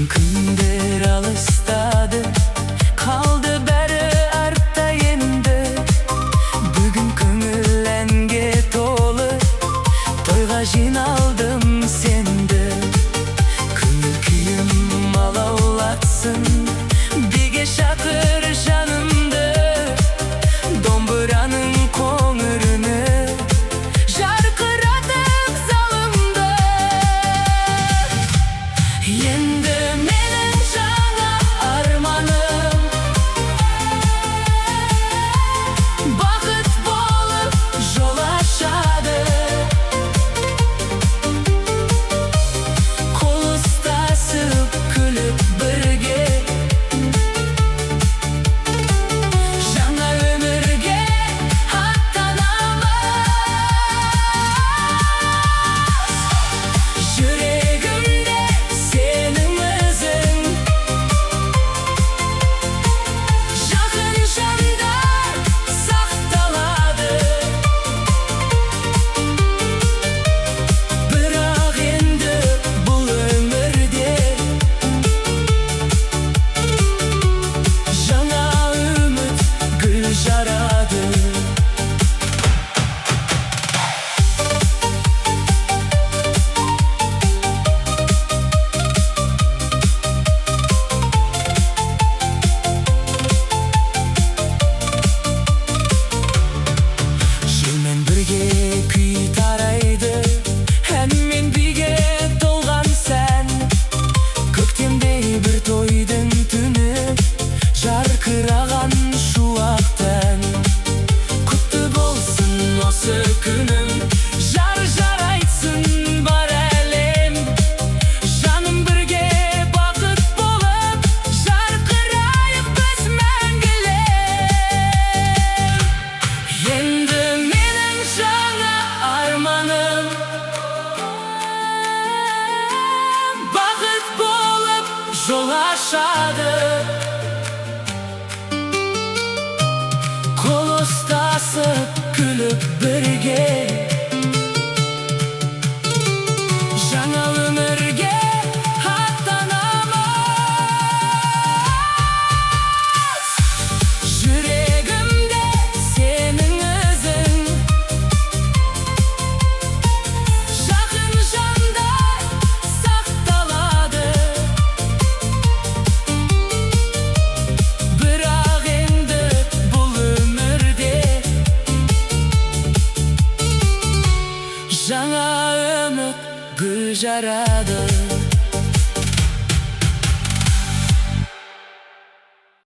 Күндер алыстады, қалды бәрі артта енді. Бүгін көңіл әнге толы, тойға жиналдым сенді. Көңіл күйім алаулатсын, биге шақыр жанымды. Домбыраның қоңырыны жарқыратып залымды. Енді менің жаңа арманым бақыт болып жол ашады. Қол ұстасып күліп бірге жаңа өмірге аттанамыз. Жүрегімде сенің ізің, жақын жандар сақталады. Бірақ енді бұл өмірде жаңа үміт гүл жарады. Желмен бірге күй тарайды, әнмен биге толған сән. Көктемдей бір тойдың түні, жарқыраған шуақтан. Құтты болсын осы күнім, жар жарайтсын бар әлем. Жаным бірге бақыт болып, жарқырайық біз мәңгілік. Енді менің жаңа арманым бақыт болып жол ашады. Қол ұстасып күліп бірге жаңа өмірге аттанамыз. Жүрегімде сенің ізің, жақын жандар сақталады. Бірақ енді бұл өмірде жаңа үміт гүл жарады.